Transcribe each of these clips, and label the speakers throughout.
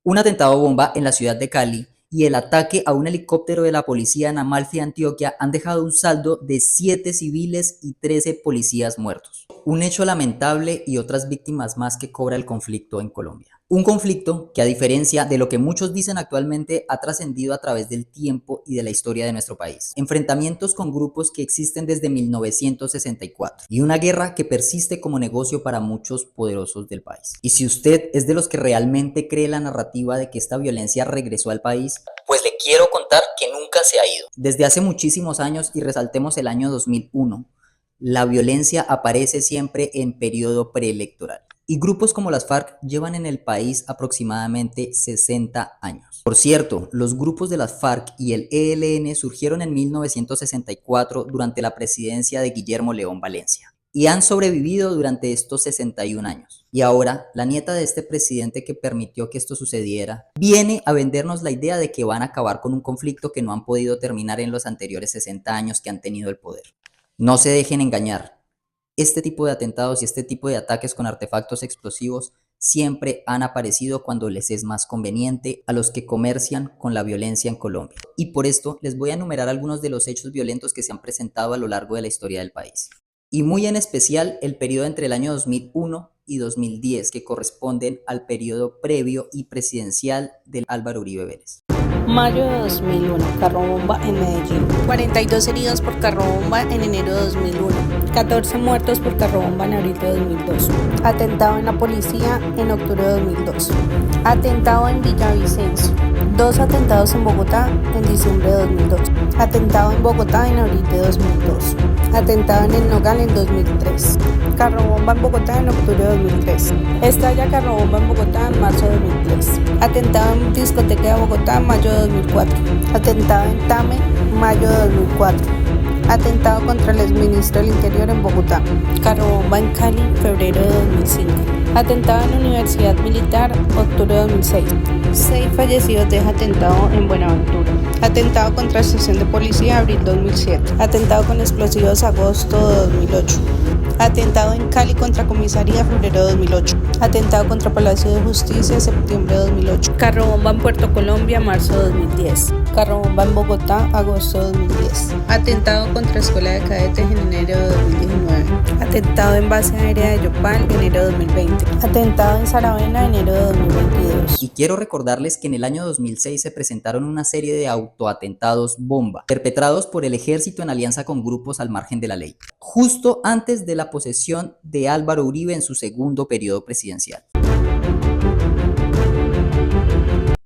Speaker 1: Un atentado bomba en la ciudad de Cali y el ataque a un helicóptero de la policía en Amalfi, Antioquia, han dejado un saldo de 7 civiles y 13 policías muertos. Un hecho lamentable y otras víctimas más que cobra el conflicto en Colombia. Un conflicto que, a diferencia de lo que muchos dicen actualmente, ha trascendido a través del tiempo y de la historia de nuestro país. Enfrentamientos con grupos que existen desde 1964 y una guerra que persiste como negocio para muchos poderosos del país. Y si usted es de los que realmente cree la narrativa de que esta violencia regresó al país, pues le quiero contar que nunca se ha ido. Desde hace muchísimos años, y resaltemos el año 2001, la violencia aparece siempre en periodo preelectoral. Y grupos como las FARC llevan en el país aproximadamente 60 años. Por cierto, los grupos de las FARC y el ELN surgieron en 1964 durante la presidencia de Guillermo León Valencia y han sobrevivido durante estos 61 años. Y ahora, la nieta de este presidente que permitió que esto sucediera, viene a vendernos la idea de que van a acabar con un conflicto que no han podido terminar en los anteriores 60 años que han tenido el poder. No se dejen engañar. Este tipo de atentados y este tipo de ataques con artefactos explosivos siempre han aparecido cuando les es más conveniente a los que comercian con la violencia en Colombia. Y por esto les voy a enumerar algunos de los hechos violentos que se han presentado a lo largo de la historia del país. Y muy en especial el periodo entre el año 2001 y 2010, que corresponden al periodo previo y presidencial del Álvaro Uribe Vélez.
Speaker 2: Mayo de 2001, carro bomba en Medellín. 42 heridos por carro bomba en enero de 2001. 14 muertos por carro bomba en abril de 2002. Atentado en la policía en octubre de 2002. Atentado en Villavicencio. 2 atentados en Bogotá en diciembre de 2002. Atentado en Bogotá en abril de 2002. Atentado en El Nogal en 2003. Carro bomba en Bogotá en octubre de 2003. Estalla carro bomba en Bogotá en marzo de 2003. Atentado en discoteca de Bogotá en mayo de 2004. Atentado en Tame, mayo de 2004. Atentado contra el exministro del Interior en Bogotá. Carro bomba en Cali, febrero de 2005. Atentado en la Universidad Militar, octubre de 2006. 6 fallecidos deja atentado en Buenaventura. Atentado contra estación de policía, abril 2007. Atentado con explosivos, agosto de 2008. Atentado en Cali contra comisaría, febrero de 2008. Atentado contra Palacio de Justicia, septiembre de 2008. Carro bomba en Puerto Colombia, marzo de 2010. Carro bomba en Bogotá, agosto de 2010. Atentado contra Escuela de Cadetes en enero de 2019. Atentado en base aérea de Yopal, enero de 2020. Atentado en Saravena, enero de 2022.
Speaker 1: Y quiero recordarles que en el año 2006 se presentaron una serie de autoatentados bomba, perpetrados por el ejército en alianza con grupos al margen de la ley, justo antes de la posesión de Álvaro Uribe en su segundo periodo presidencial.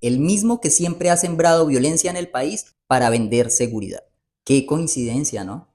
Speaker 1: El mismo que siempre ha sembrado violencia en el país para vender seguridad. Qué coincidencia, ¿no?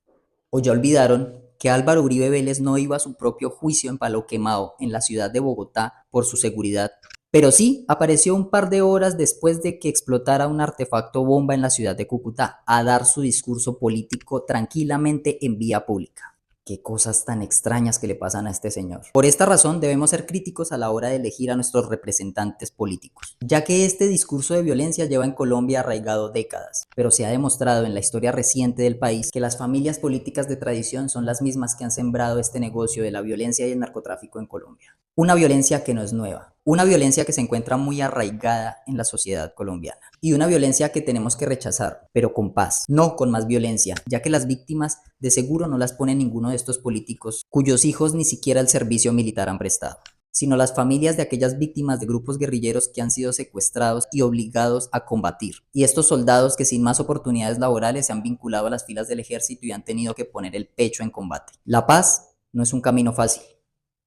Speaker 1: ¿O ya olvidaron que Álvaro Uribe Vélez no iba a su propio juicio en Palo Quemado, en la ciudad de Bogotá, por su seguridad? Pero sí apareció un par de horas después de que explotara un artefacto bomba en la ciudad de Cúcuta a dar su discurso político tranquilamente en vía pública. Qué cosas tan extrañas que le pasan a este señor. Por esta razón debemos ser críticos a la hora de elegir a nuestros representantes políticos, ya que este discurso de violencia lleva en Colombia arraigado décadas, pero se ha demostrado en la historia reciente del país que las familias políticas de tradición son las mismas que han sembrado este negocio de la violencia y el narcotráfico en Colombia. Una violencia que no es nueva, una violencia que se encuentra muy arraigada en la sociedad colombiana y una violencia que tenemos que rechazar, pero con paz, no con más violencia, ya que las víctimas de seguro no las pone ninguno de estos políticos cuyos hijos ni siquiera el servicio militar han prestado, sino las familias de aquellas víctimas de grupos guerrilleros que han sido secuestrados y obligados a combatir, y estos soldados que sin más oportunidades laborales se han vinculado a las filas del ejército y han tenido que poner el pecho en combate. La paz no es un camino fácil,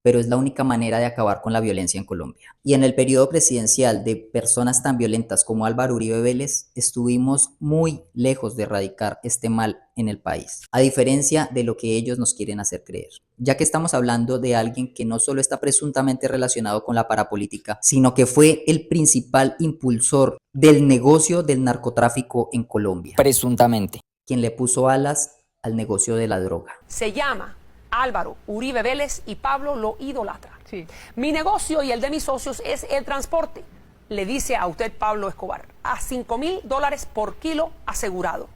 Speaker 1: pero es la única manera de acabar con la violencia en Colombia. Y en el periodo presidencial de personas tan violentas como Álvaro Uribe Vélez, estuvimos muy lejos de erradicar este mal en el país, a diferencia de lo que ellos nos quieren hacer creer, ya que estamos hablando de alguien que no solo está presuntamente relacionado con la parapolítica, sino que fue el principal impulsor del negocio del narcotráfico en Colombia. Presuntamente. Quien le puso alas al negocio de la droga.
Speaker 3: Se llama Álvaro Uribe Vélez y Pablo lo idolatra. Sí. Mi negocio y el de mis socios es el transporte, le dice a usted Pablo Escobar, a $5,000 por kilo asegurado.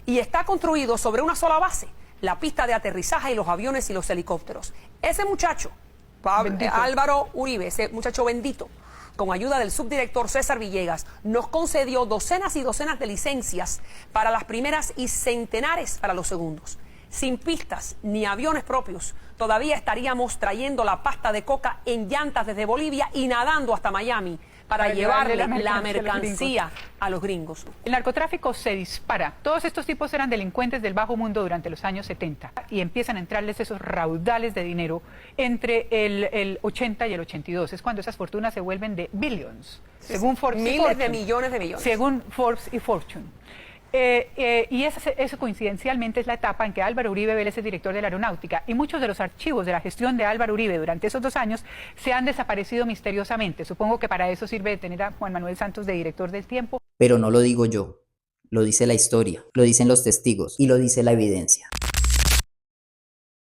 Speaker 3: Y está construido sobre una sola base, la pista de aterrizaje y los aviones y los helicópteros. Ese muchacho, Álvaro Uribe, ese muchacho bendito, con ayuda del subdirector César Villegas, nos concedió docenas y docenas de licencias para las primeras y centenares para los segundos. Sin pistas ni aviones propios, todavía estaríamos trayendo la pasta de coca en llantas desde Bolivia y nadando hasta Miami para llevarle la mercancía a los gringos.
Speaker 4: El narcotráfico se dispara. Todos estos tipos eran delincuentes del bajo mundo durante los años 70 y empiezan a entrarles esos raudales de dinero entre el 80 y el 82. Es cuando esas fortunas se vuelven de billions, según Forbes y
Speaker 3: Miles de
Speaker 4: Fortune.
Speaker 3: millones de millones.
Speaker 4: Según Forbes y Fortune. Y eso coincidencialmente es la etapa en que Álvaro Uribe Vélez es director de la Aeronáutica y muchos de los archivos de la gestión de Álvaro Uribe durante esos 2 años se han desaparecido misteriosamente. Supongo que para eso sirve tener a Juan Manuel Santos de director del Tiempo.
Speaker 1: Pero no lo digo yo, lo dice la historia, lo dicen los testigos y lo dice la evidencia.